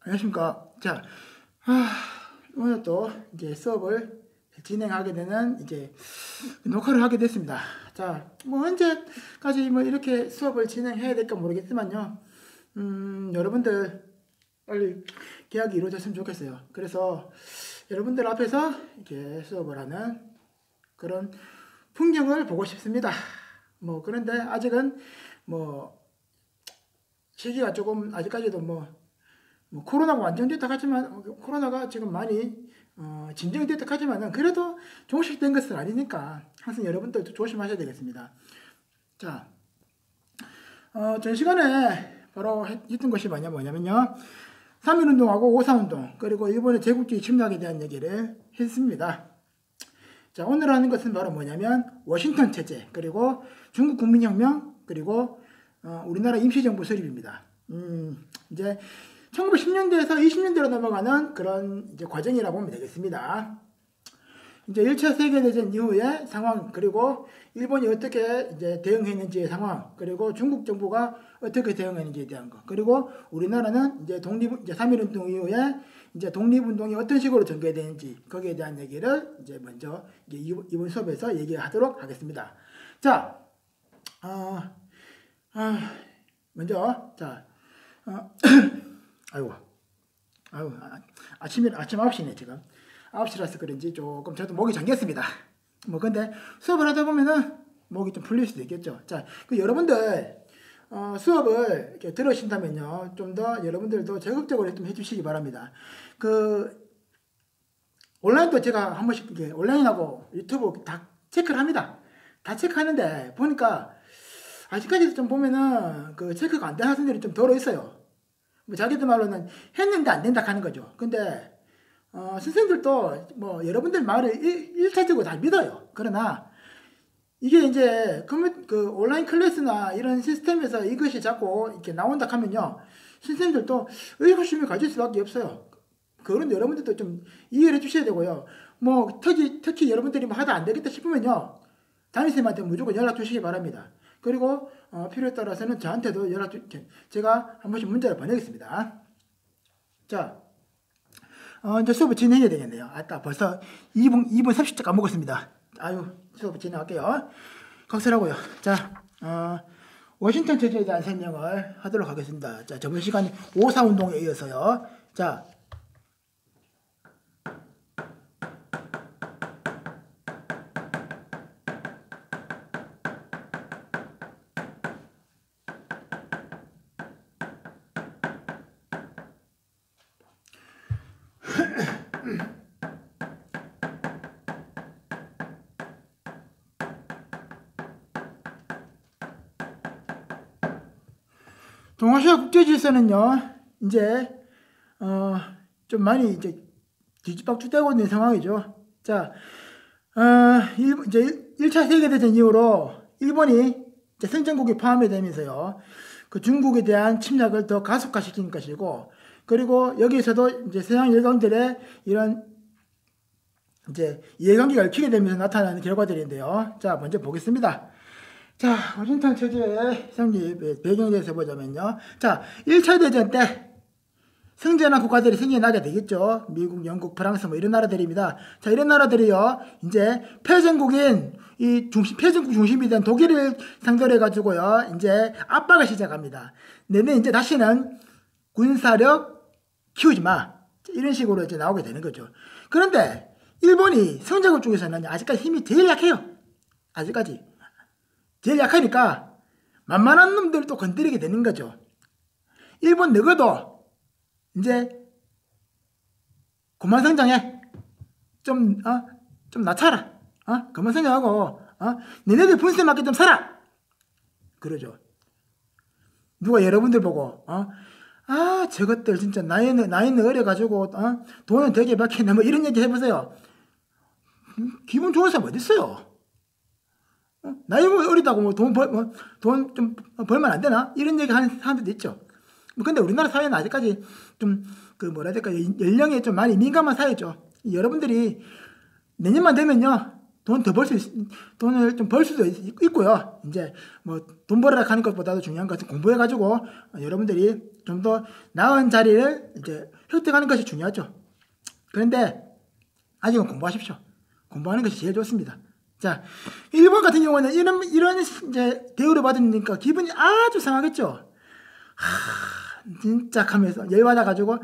안녕하십니까. 자, 오늘 또 이제 수업을 진행하게 되는 이제 녹화를 하게 됐습니다. 자, 뭐 언제까지 뭐 이렇게 수업을 진행해야 될까 모르겠지만요. 여러분들 빨리 계약이 이루어졌으면 좋겠어요. 그래서 여러분들 앞에서 이렇게 수업을 하는 그런 풍경을 보고 싶습니다. 뭐 그런데 아직은 뭐 시기가 조금 아직까지도 뭐 코로나가 완전 됐다 하지만 코로나가 지금 많이 진정됐다 하지만은 그래도 종식된 것은 아니니까 항상 여러분들도 조심하셔야 되겠습니다. 자, 전 시간에 바로 했던 것이 뭐냐면요. 3.1운동하고 5.4운동 그리고 일본의 제국주의 침략에 대한 얘기를 했습니다. 자, 오늘 하는 것은 바로 뭐냐면 워싱턴 체제 그리고 중국 국민혁명 그리고 우리나라 임시정부 설립입니다. 이제 1910년대에서 20년대로 넘어가는 그런 이제 과정이라고 보면 되겠습니다. 이제 1차 세계대전 이후의 상황, 그리고 일본이 어떻게 이제 대응했는지의 상황, 그리고 중국 정부가 어떻게 대응했는지에 대한 것, 그리고 우리나라는 이제 이제 3.1운동 이후에 이제 독립운동이 어떤 식으로 전개되는지, 거기에 대한 얘기를 이제 먼저 이제 이번 수업에서 얘기하도록 하겠습니다. 자, 먼저, 자, 아침 9시네, 지금. 9시라서 그런지 조금 저도 목이 잠겼습니다. 뭐, 근데 수업을 하다 보면은 목이 좀 풀릴 수도 있겠죠. 자, 여러분들, 수업을 이렇게 들으신다면요. 좀 더 여러분들도 적극적으로 좀 해주시기 바랍니다. 온라인도 제가 한 번씩 이렇게 온라인하고 유튜브 다 체크를 합니다. 다 체크하는데, 보니까 아직까지도 좀 보면은 체크가 안 되는 학생들이 좀 덜어 있어요. 뭐 자기들 말로는 했는데 안 된다 하는 거죠. 근데 선생님들도 뭐 여러분들 말을 일차적으로 다 믿어요. 그러나 이게 이제 온라인 클래스나 이런 시스템에서 이것이 자꾸 이렇게 나온다 하면요, 선생님들도 의구심을 가질 수밖에 없어요. 그런 여러분들도 좀 이해를 해주셔야 되고요. 뭐 특히 여러분들이 뭐 하다 안 되겠다 싶으면요, 담임선생님한테 무조건 연락 주시기 바랍니다. 그리고 필요에 따라서는 저한테도 제가 한 번씩 문자를 보내겠습니다. 자, 이제 수업을 진행해야 되겠네요. 벌써 2분 30초 까먹었습니다. 수업을 진행할게요. 각설하고요. 자, 워싱턴 체제에 대한 설명을 하도록 하겠습니다. 자, 저번 시간 5.4운동에 이어서요. 자, 동아시아 국제질서는요, 이제, 좀 많이 이제 뒤집박죽되고 있는 상황이죠. 자, 이제 1차 세계대전 이후로 일본이 이제 선진국에 포함이 되면서요, 중국에 대한 침략을 더 가속화시킨 것이고, 그리고 여기에서도 이제 서양 열강들의 이런 이제 이해관계가 얽히게 되면서 나타나는 결과들인데요. 자, 먼저 보겠습니다. 자, 워싱턴 체제의 성립 배경에 대해서 보자면요. 자, 1차 대전 때 승전한 국가들이 생겨나게 되겠죠. 미국, 영국, 프랑스 뭐 이런 나라들입니다. 자, 이런 나라들이요, 이제 패전국 중심이 된 독일을 상대로 해가지고요, 이제 압박을 시작합니다. 너네 이제 다시는 군사력 키우지 마. 이런 식으로 이제 나오게 되는 거죠. 그런데 일본이 성장국 쪽에서는 아직까지 힘이 제일 약해요. 아직까지. 제일 약하니까 만만한 놈들도 건드리게 되는 거죠. 일본 너희도 이제 그만 성장해. 좀 낮춰라. 그만 성장하고 너네들 분수에 맞게 좀 살아. 그러죠. 누가 여러분들 보고 저것들 진짜 나이는 어려가지고 돈은 되게 받겠네 뭐 이런 얘기 해보세요. 기분 좋은 사람 어디 있어요? 나이 어리다고 뭐 돈 좀 벌면 안 되나? 이런 얘기 하는 사람들도 있죠. 근데 우리나라 사회는 아직까지 좀 뭐라 해야 될까, 연령에 좀 많이 민감한 사회죠. 여러분들이 내년만 되면요, 돈을 좀 벌 수도 있고요. 이제 뭐 돈 벌으라 하는 것보다도 중요한 것은 공부해가지고 여러분들이 좀 더 나은 자리를 이제 획득하는 것이 중요하죠. 그런데 아직은 공부하십시오. 공부하는 것이 제일 좋습니다. 자, 일본 같은 경우는 이런 이제 대우를 받으니까 기분이 아주 상하겠죠. 진짜 하면서 열받아가지고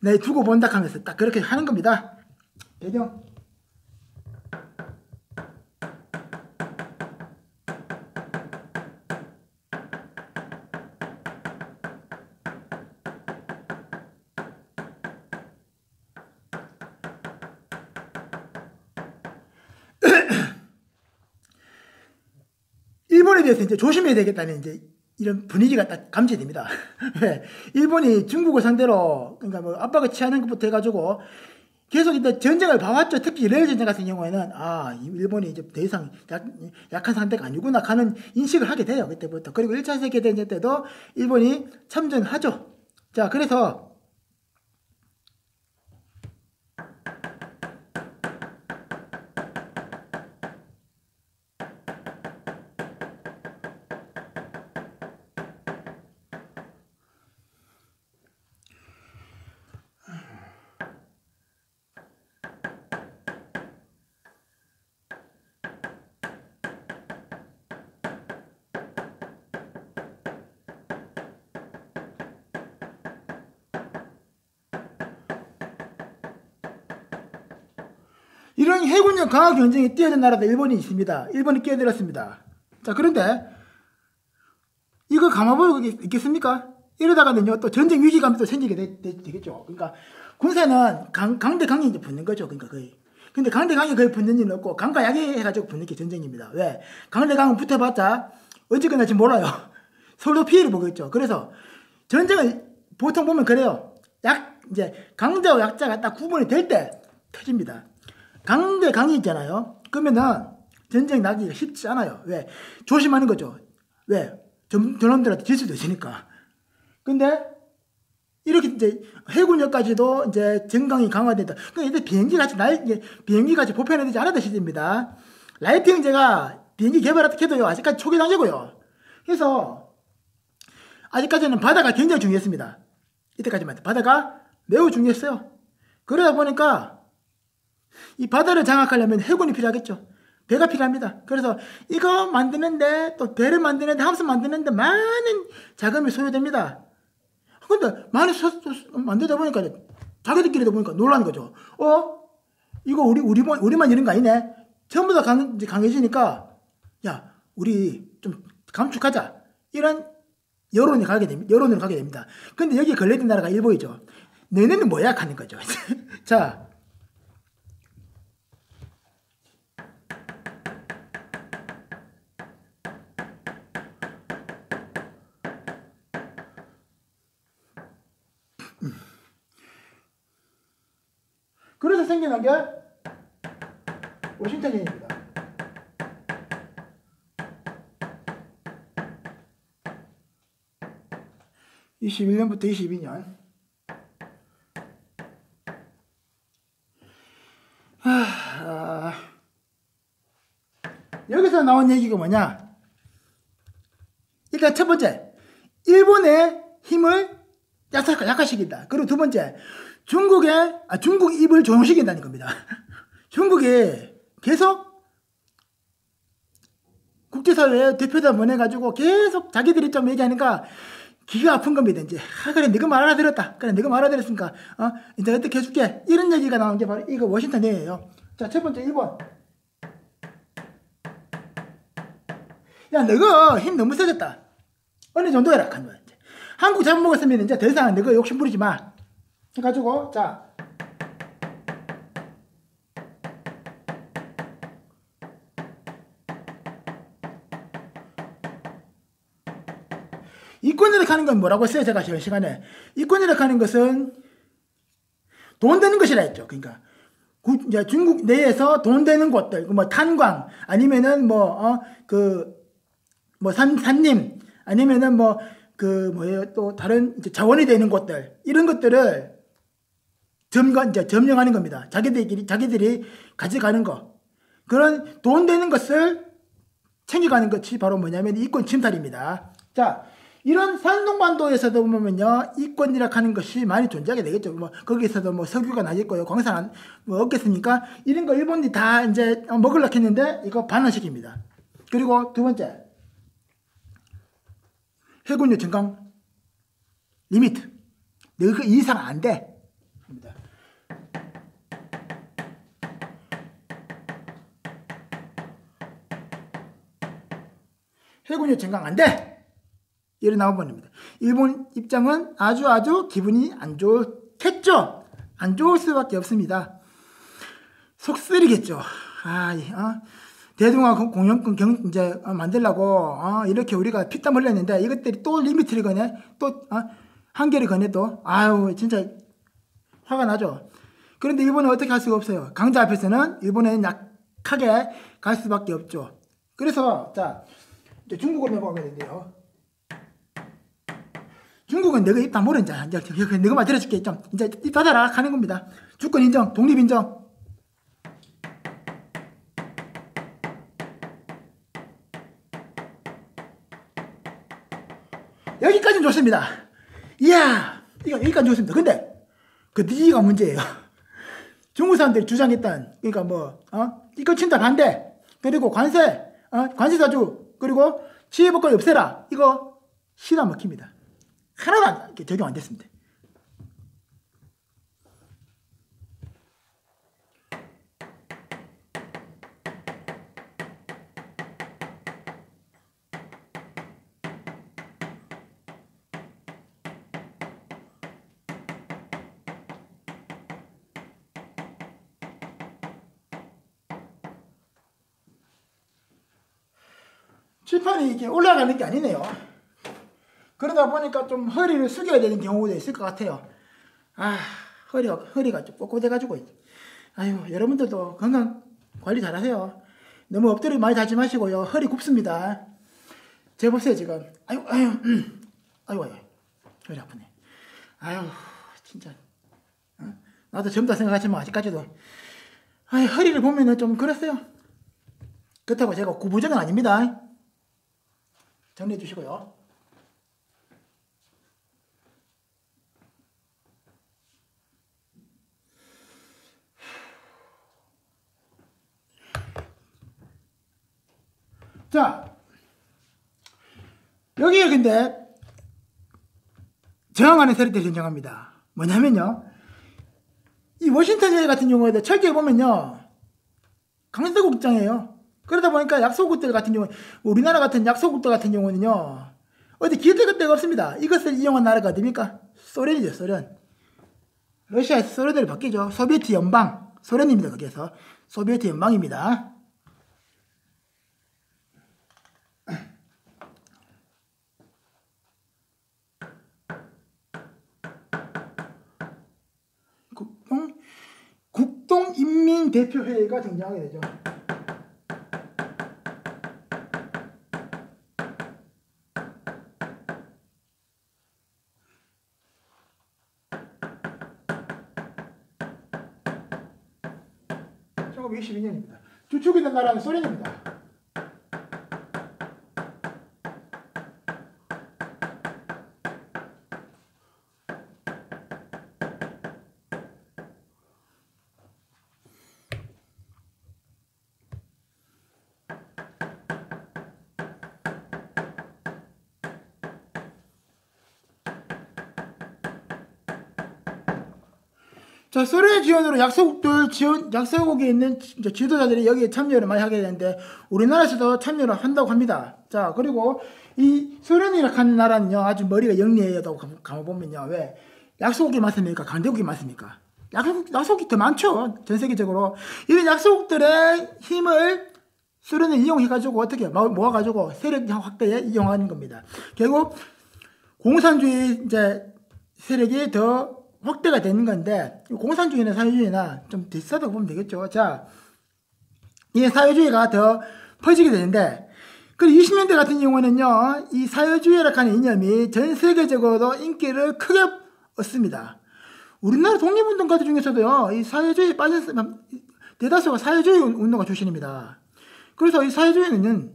내 두고 본다 하면서 딱 그렇게 하는 겁니다. 배경. 일본에 대해서 이제 조심해야 되겠다는 이제 이런 분위기가 딱 감지됩니다. 일본이 중국을 상대로 그러니까 뭐 압박을 취하는 것부터 해가지고 계속 이제 전쟁을 봐왔죠. 특히 러일 전쟁 같은 경우에는 일본이 이제 더 이상 약한 상대가 아니구나 하는 인식을 하게 돼요. 그때부터. 그리고 1차 세계대전 때도 일본이 참전하죠. 자, 그래서 이런 해군력 강화 경쟁에 뛰어든 나라도 일본이 있습니다. 일본이 끼어들었습니다. 자, 그런데 이거 감아보고 있겠습니까? 이러다가는요, 또 전쟁 위기감이 또 생기게 되겠죠. 그러니까 군사는 강대 강이 이제 붙는 거죠. 그러니까 거의. 근데 강대 강이 거의 붙는 일은 없고 강과 약이 해가지고 붙는 게 전쟁입니다. 왜? 강대 강은 붙어봤자 언제 끝날지 몰라요. 서로 피해를 보겠죠. 그래서 전쟁을 보통 보면 그래요. 이제 강자와 약자가 딱 구분이 될 때 터집니다. 강대 강이 있잖아요. 그러면은 전쟁 나기가 쉽지 않아요. 왜? 조심하는 거죠. 왜? 저놈들한테 질 수도 있으니까. 근데 이렇게 이제 해군력까지도 이제 정강이 강화된다. 그러니까 이제 비행기 같이 보편화 되지 않았던 시대입니다. 라이트 형제가 비행기 개발할 때도 아직까지 초기 단계고요. 그래서 아직까지는 바다가 굉장히 중요했습니다. 이때까지만 해도 바다가 매우 중요했어요. 그러다 보니까 이 바다를 장악하려면 해군이 필요하겠죠. 배가 필요합니다. 그래서 이거 만드는데 또 배를 만드는데 함선 만드는데 많은 자금이 소요됩니다. 근데 많이 만들다 보니까 자기들끼리도 보니까 놀라는 거죠. 이거 우리만 이런 거 아니네. 전부 다 강해지니까 야, 우리 좀 감축하자. 이런 여론으로 가게 됩니다. 근데 여기에 걸려있는 나라가 일본이죠. 너네는 뭐야? 하는 거죠. 자. 그래서 생겨난 게 워싱턴전입니다. (21년부터 22년) 여기서 나온 얘기가 뭐냐? 일단 첫 번째, 일본의 힘을 약화시킨다. 그리고 두 번째, 중국 입을 조용시킨다는 겁니다. 중국이 계속 국제사회에 대표단 보내가지고 계속 자기들이 좀 얘기하니까 기가 아픈 겁니다. 이제 그래 네가 말 알아들었다. 그래 네가 말 알아들었으니까 이제 어떻게 해줄게. 이런 얘기가 나온 게 바로 이거 워싱턴이에요. 자, 첫 번째 일본. 야, 너가 힘 너무 세졌다. 어느 정도 해라 한 거야. 한국 잡아먹었으면 이제 더 이상 너가 욕심 부리지 마. 해가지고 자, 이권이라 하는 건 뭐라고 했어요? 제가 저 시간에 이권이라 하는 것은 돈 되는 것이라 했죠. 그러니까 이제 중국 내에서 돈 되는 곳들, 뭐 탄광 아니면은 산림 아니면은 또 다른 이제 자원이 되는 곳들, 이런 것들을 점령하는 겁니다. 자기들이 가져가는 거. 그런 돈 되는 것을 챙겨가는 것이 바로 뭐냐면 이권 침탈입니다. 자, 이런 산둥반도에서도 보면요, 이권이라 하는 것이 많이 존재하게 되겠죠. 뭐, 거기서도 뭐 석유가 나겠고요. 광산 뭐 없겠습니까? 이런 거 일본이 다 이제 먹으려고 했는데, 이거 반환시킵니다. 그리고 두 번째, 해군료 증강 리미트. 너 그 이상 안 돼. 해군료 증강 안 돼! 이래 나와버립니다. 일본 입장은 아주 기분이 안 좋겠죠? 안 좋을 수밖에 없습니다. 속 쓰리겠죠. 대동아 공영권 이제 만들려고 이렇게 우리가 피땀 흘렸는데 이것들이 또 리미트를 거네, 또 한계를 거네, 또 아유 진짜 화가 나죠. 그런데 일본은 어떻게 할 수가 없어요. 강자 앞에서는 일본은 약하게 갈 수밖에 없죠. 그래서 자 이제 중국으로 넘어가게 된대요. 중국은 너가 입 다 모른 자, 이제 너가 말 들어줄게. 좀 이제 입 닫아라 하는 겁니다. 주권 인정, 독립 인정. 여기까지는 좋습니다. 이야, 이거 여기까지 좋습니다. 근데 그 뒤가 문제예요. 중국 사람들이 주장했던, 그러니까 뭐 이거 친다 반대, 그리고 관세, 관세 사주, 그리고 치해복권 없애라, 이거 실화 먹힙니다. 하나도 적용 안 됐습니다. 칠판이 이렇게 올라가는 게 아니네요. 그러다 보니까 좀 허리를 숙여야 되는 경우도 있을 것 같아요. 허리가 좀 꼿꼿해가지고. 아유, 여러분들도 건강 관리 잘 하세요. 너무 엎드려 많이 자지 마시고요. 허리 굽습니다. 제 보세요, 지금. 아유, 허리 아프네. 아유, 진짜. 나도 젊다 생각하지만 아직까지도. 허리를 보면은 좀 그랬어요. 그렇다고 제가 구부정은 아닙니다. 정리해 주시고요. 자, 여기에 근데 저항하는 세력들이 등장합니다. 뭐냐면요, 이 워싱턴 일 같은 경우에도 철저히 보면요, 강세국 입장이에요. 그러다 보니까 약소국들 같은 경우, 우리나라 같은 약소국들 같은 경우는요, 어디 기댈 데가 없습니다. 이것을 이용한 나라가 어디입니까? 소련이죠, 소련. 러시아에서 소련으로 바뀌죠. 소비에트 연방, 소련입니다. 거기에서 소비에트 연방입니다. 국동인민대표회의가 등장하게 되죠. (1922년입니다) 주축이 된 나라는 소련입니다. 자, 소련의 지원으로 약소국에 있는 지도자들이 여기에 참여를 많이 하게 되는데, 우리나라에서도 참여를 한다고 합니다. 자, 그리고 이 소련이라고 하는 나라는요, 아주 머리가 영리해요. 가보면요. 왜? 약소국이 많습니까? 강대국이 많습니까? 약소국이 더 많죠. 전 세계적으로. 이런 약소국들의 힘을 소련을 이용해가지고 어떻게 모아가지고 세력 확대에 이용하는 겁니다. 결국 공산주의 이제 세력이 더 확대가 되는 건데, 공산주의나 사회주의나 좀 비슷하다고 보면 되겠죠. 자, 이 사회주의가 더 퍼지게 되는데, 그 20년대 같은 경우는요, 이 사회주의라고 하는 이념이 전 세계적으로도 인기를 크게 얻습니다. 우리나라 독립운동가들 중에서도요, 이 사회주의에 빠진 대다수가 사회주의 운동가 출신입니다. 그래서 이 사회주의는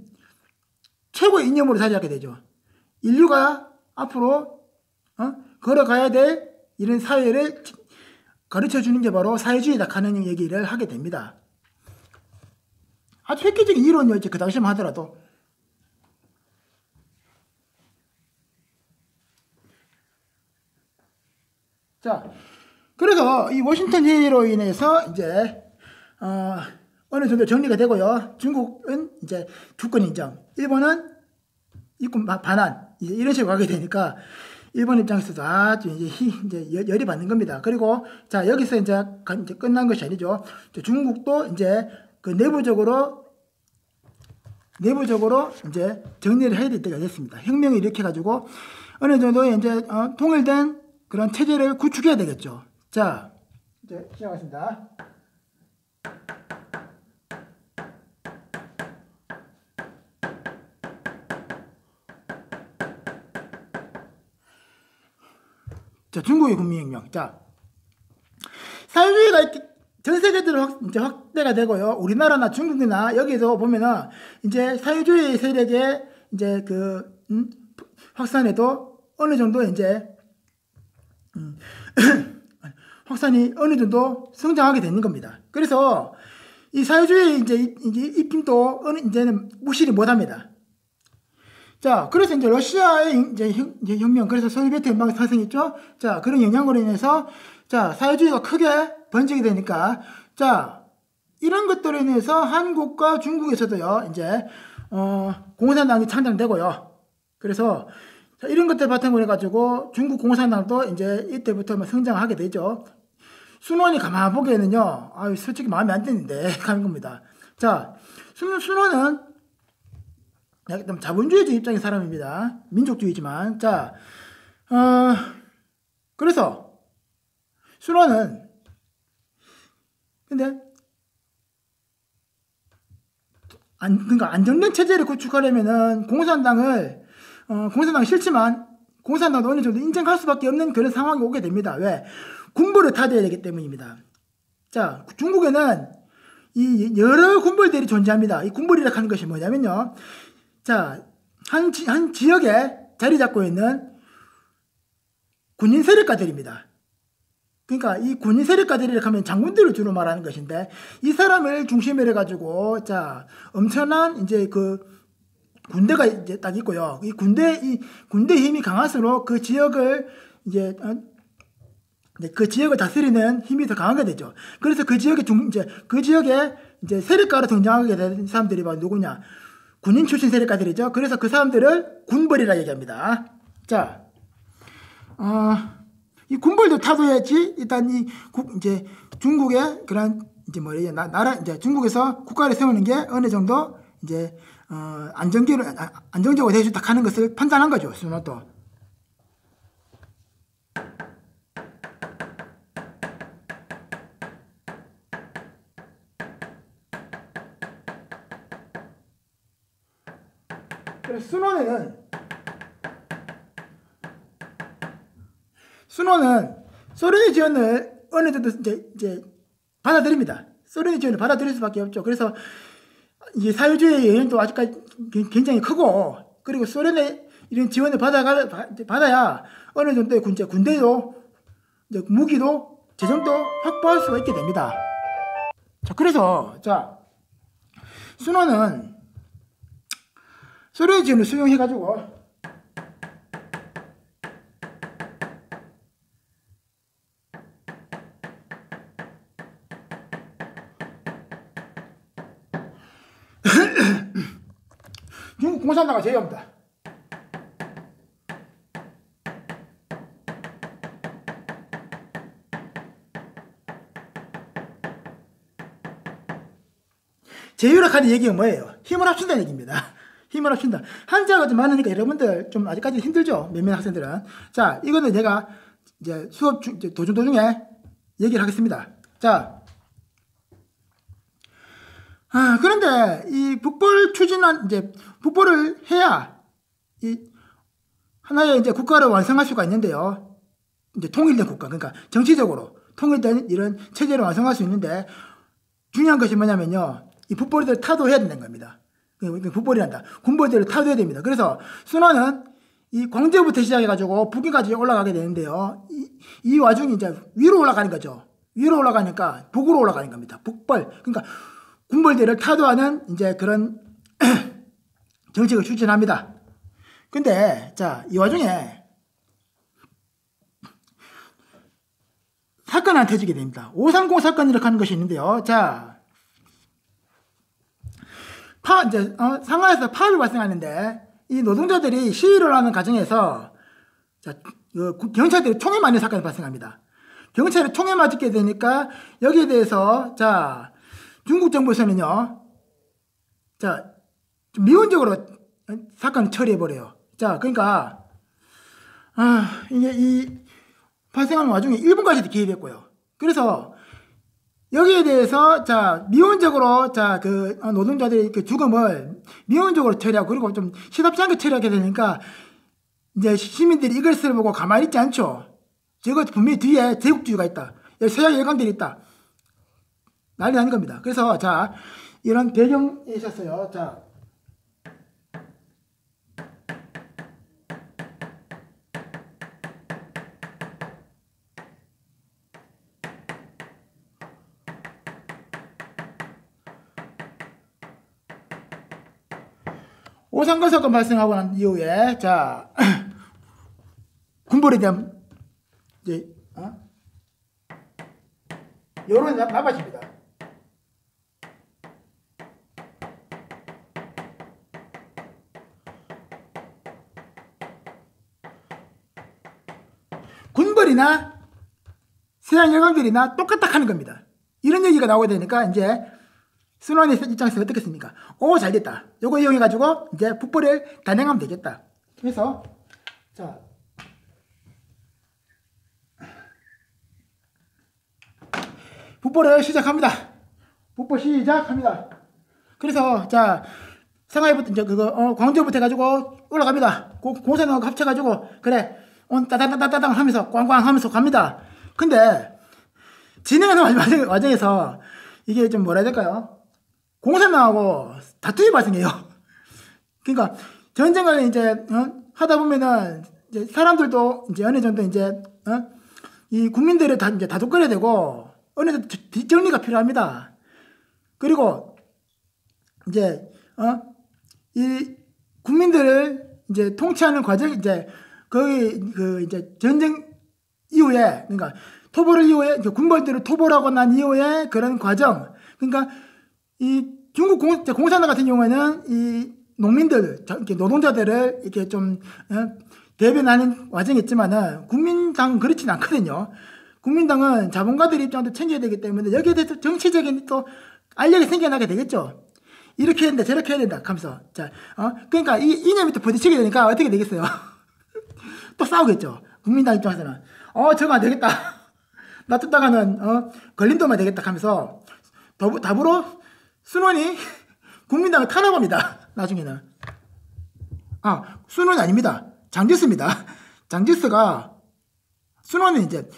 최고의 이념으로 자리하게 되죠. 인류가 앞으로 걸어가야 될 이런 사회를 가르쳐 주는 게 바로 사회주의다 하는 얘기를 하게 됩니다. 아주 획기적인 이론이었지, 그 당시만 하더라도. 자, 그래서 이 워싱턴 회의로 인해서 이제 어느 정도 정리가 되고요. 중국은 이제 주권 인정, 일본은 이권 반환, 이런 식으로 가게 되니까 일본 입장에서도 아주 이제 열이 받는 겁니다. 그리고 자, 여기서 이제 끝난 것이 아니죠. 중국도 이제 그 내부적으로 이제 정리를 해야 될 때가 됐습니다. 혁명을 일으켜가지고 어느 정도 이제 통일된 그런 체제를 구축해야 되겠죠. 자, 이제 시작하겠습니다. 자, 중국의 국민혁명. 자, 사회주의가 이렇게 전 세계적으로 이제 확대가 되고요. 우리나라나 중국이나 여기서 보면은 이제 사회주의 세력의 이제 그 확산에도 어느 정도 이제 확산이 어느 정도 성장하게 되는 겁니다. 그래서 이 사회주의 이제 입힘도 이제는 무시를 못합니다. 자, 그래서 이제 러시아의 이제 혁명, 그래서 소비에트 연방이 탄생했죠. 자, 그런 영향으로 인해서 자, 사회주의가 크게 번지게 되니까 자, 이런 것들에 인해서 한국과 중국에서도요, 이제 공산당이 창당되고요. 그래서 자, 이런 것들 바탕으로 해가지고 중국 공산당도 이제 이때부터 성장하게 되죠. 순원이 가만 보기에는요, 솔직히 마음에 안 드는데 하는 겁니다. 자, 순원은 자본주의적 입장의 사람입니다. 민족주의지만. 자, 그래서 순원은 근데 그러니까 안정된 체제를 구축하려면은 공산당이 싫지만 공산당도 어느 정도 인정할 수밖에 없는 그런 상황이 오게 됩니다. 왜? 군부를 타도해야 되기 때문입니다. 자, 중국에는 이 여러 군벌들이 존재합니다. 이 군벌이라고 하는 것이 뭐냐면요. 자, 한 지역에 자리 잡고 있는 군인 세력가들입니다. 그러니까 이 군인 세력가들이라고 하면 장군들을 주로 말하는 것인데, 이 사람을 중심으로 해가지고, 자, 엄청난 이제 그 군대가 이제 딱 있고요. 이 군대 힘이 강할수록 그 지역을 이제 그 지역을 다스리는 힘이 더 강하게 되죠. 그래서 그 지역에 이제 세력가로 등장하게 된 사람들이 바로 누구냐? 군인 출신 세력가들이죠. 그래서 그 사람들을 군벌이라 얘기합니다. 자, 이 군벌도 타도해야지 일단 이제 중국의 그런 이제 뭐예요? 이제 중국에서 국가를 세우는 게 어느 정도 이제 안정적으로 될 수 있다 하는 것을 판단한 거죠. 순원도. 그래서 순원은 소련의 지원을 어느 정도 이제 받아들입니다. 소련의 지원을 받아들일 수밖에 없죠. 그래서 이제 사회주의의 영향도 아직까지 굉장히 크고, 그리고 소련의 이런 지원을 받아야 어느 정도의 군대도 이제 무기도 재정도 확보할 수가 있게 됩니다. 자, 그래서 자, 순원은 소련의 지원을 수용해가지고 중국 공산당을 제외합니다. 제휴를 하는 얘기가 뭐예요? 힘을 합친다는 얘기입니다. 힘을 합친다. 한자가 좀 많으니까 여러분들 좀 아직까지 힘들죠? 몇몇 학생들은. 자, 이거는 제가 이제 수업 도중에 얘기를 하겠습니다. 자, 그런데 이 북벌을 해야 이 하나의 이제 국가를 완성할 수가 있는데요. 이제 통일된 국가, 그러니까 정치적으로 통일된 이런 체제를 완성할 수 있는데, 중요한 것이 뭐냐면요. 이 북벌들을 타도해야 된다는 겁니다. 북벌이란다. 군벌들을 타도해야 됩니다. 그래서 순원은 이 광저우부터 시작해가지고 북위까지 올라가게 되는데요. 이 와중에 이제 위로 올라가는 거죠. 위로 올라가니까 북으로 올라가는 겁니다. 북벌. 그러니까 군벌대를 타도하는 이제 그런 정책을 추진합니다. 근데 자, 이 와중에 사건이 하나 터지게 됩니다. 530 사건이라고 하는 것이 있는데요. 자, 이제 상하이에서 파업이 발생하는데 이 노동자들이 시위를 하는 과정에서 자, 경찰들이 총에 맞는 사건이 발생합니다. 경찰이 총에 맞게 되니까 여기에 대해서 자, 중국 정부에서는요, 자, 좀 미온적으로 사건을 처리해버려요. 자, 그러니까, 이게 이 발생하는 와중에 일본까지도 개입했고요. 그래서 여기에 대해서, 자, 미온적으로, 자, 노동자들의 그 죽음을 미온적으로 처리하고, 그리고 좀 시답지 않게 처리하게 되니까, 이제 시민들이 이것을 보고 가만히 있지 않죠. 저거 분명히 뒤에 제국주의가 있다. 여기 서양 열강들이 있다. 난리 나는 겁니다. 그래서, 자, 이런 배경이 있었어요. 자, 오산건 사건 발생하고 난 이후에, 자, 군벌에 대한, 이제, 여론이 나빠집니다. 군벌이나 서양 열강들이나 똑같다 하는 겁니다. 이런 얘기가 나오게 되니까 이제 순환의 입장에서 어떻겠습니까? 오, 잘 됐다. 요거 이용해가지고 이제 북벌을 단행하면 되겠다. 그래서 자, 북벌을 시작합니다. 북벌 시작합니다. 그래서 자, 상하이부터 이제 광저우부터 해가지고 올라갑니다. 공산당하고 합쳐가지고 그래 따다다다당 하면서 꽝꽝 하면서 갑니다. 근데 진행하는 과정에서 이게 좀 뭐라 해야 될까요? 공산당하고 다툼이 발생해요. 그러니까 전쟁을 이제 하다 보면은 이제 사람들도 이제 어느 정도 이제 이 국민들을 다 이제 다독거려야 되고 어느 정도 뒷정리가 필요합니다. 그리고 이제 이 국민들을 이제 통치하는 과정 이제 거기 이제 전쟁 이후에 그러니까 토벌을 이후에 군벌들을 토벌하고 난 이후에 그런 과정 그러니까 이 중국 공산당 같은 경우에는 이 농민들 이렇게 노동자들을 이렇게 좀 대변하는 과정이 있지만은 국민당은 그렇지는 않거든요. 국민당은 자본가들 입장도 챙겨야 되기 때문에 여기에 대해서 정치적인 또 알력이 생겨나게 되겠죠. 이렇게 해야 된다 저렇게 해야 된다 하면서 자 그러니까 이 이념이 또 부딪히게 되니까 어떻게 되겠어요? 또 싸우겠죠. 국민당 입장에서는 저거 안 되겠다. 놔뒀다가는 걸림돌만 되겠다 하면서 더불어 순원이 국민당을 탄압합니다. 나중에는 순원이 아닙니다. 장제스입니다. 장제스가 순원은 이제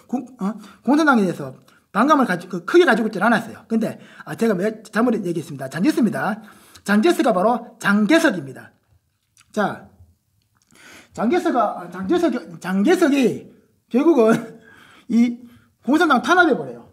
공산당에 대해서 반감을 크게 가지고 있지 않았어요. 근데 제가 잘못 얘기했습니다. 장제스입니다. 장제스가 바로 장개석입니다. 자, 장개석이 결국은 이 공산당 탄압해버려요.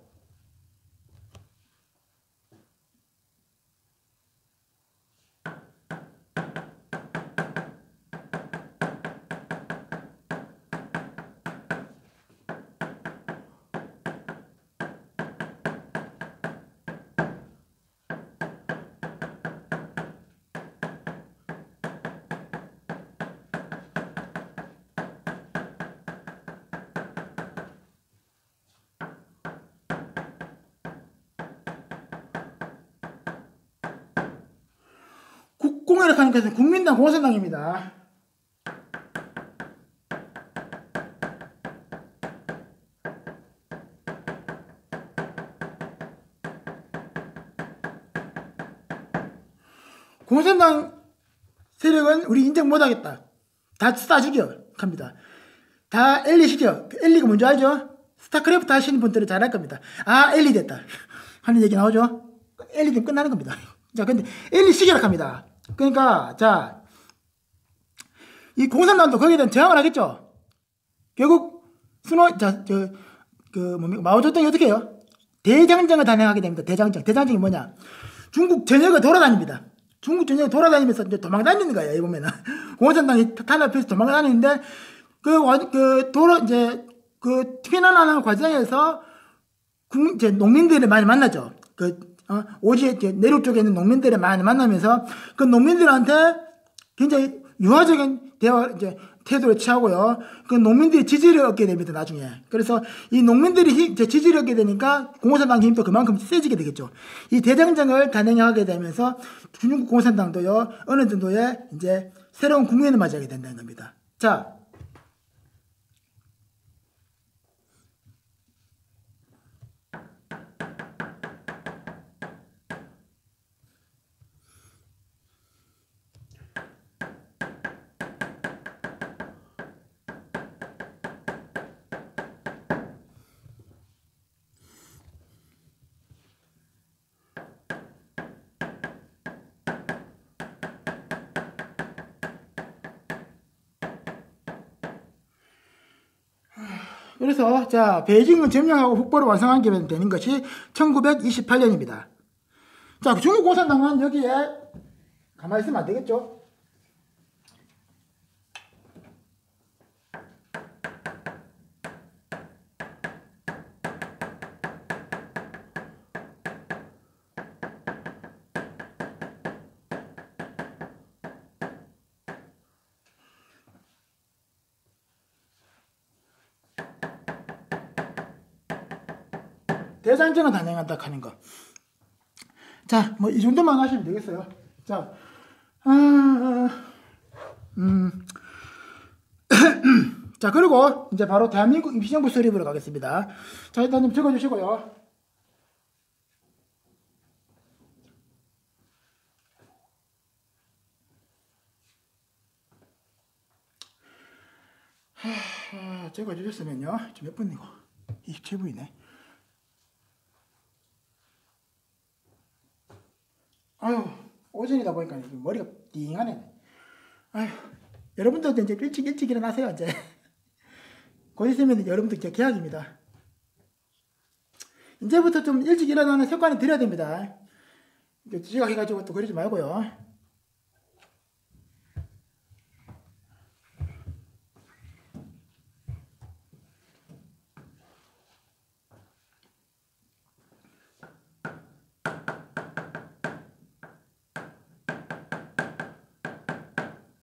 국공회를 하는 것은 국민당 공산당입니다. 공산당 세력은 우리 인정 못하겠다. 다 쏴 죽여 합니다. 다 엘리시죠. 엘리가 뭔지 알죠? 스타크래프트 하시는 분들은 잘 알 겁니다. 엘리 됐다 하는 얘기 나오죠. 엘리 되면 끝나는 겁니다. 자, 근데 엘리 시계라 합니다. 그러니까 자, 이 공산당도 거기에 대한 저항을 하겠죠. 결국 마오쩌둥이 어떻게 해요? 대장정을 단행하게 됩니다. 대장정이 뭐냐? 중국 전역을 돌아다닙니다. 중국 전역을 돌아다니면서 이제 도망다니는 거예요. 이 보면은 공산당이 탄압해서 도망다니는데 피난하는 과정에서 이제 농민들을 많이 만나죠. 오지 내륙 쪽에 있는 농민들을 많이 만나면서 그 농민들한테 굉장히 유화적인 태도를 취하고요. 그 농민들이 지지를 얻게 됩니다. 나중에. 그래서 이 농민들이 지지를 얻게 되니까 공산당 힘도 그만큼 세지게 되겠죠. 이 대장정을 단행하게 되면서 중국 공산당도요 어느 정도의 이제 새로운 국면을 맞이하게 된다는 겁니다. 자. 그래서 자 베이징을 점령하고 북부를 완성하게 되는 것이 1928년입니다. 자 중국 공산당은 여기에 가만히 있으면 안 되겠죠. 대장정을 단행한다 하는 거. 자, 뭐 이 정도만 하시면 되겠어요. 자, 자 그리고 이제 바로 대한민국 임시정부 수립으로 가겠습니다. 자 일단 좀 적어주시고요. 적어주셨으면요. 지금 몇 분이고? 27분이네. 아유, 오전이다 보니까 머리가 띵하네. 아유, 여러분들도 이제 일찍 일어나세요, 이제. 곧 있으면 여러분들 이제 개학입니다. 이제부터 좀 일찍 일어나는 습관을 들여야 됩니다. 지각해가지고 또 그러지 말고요.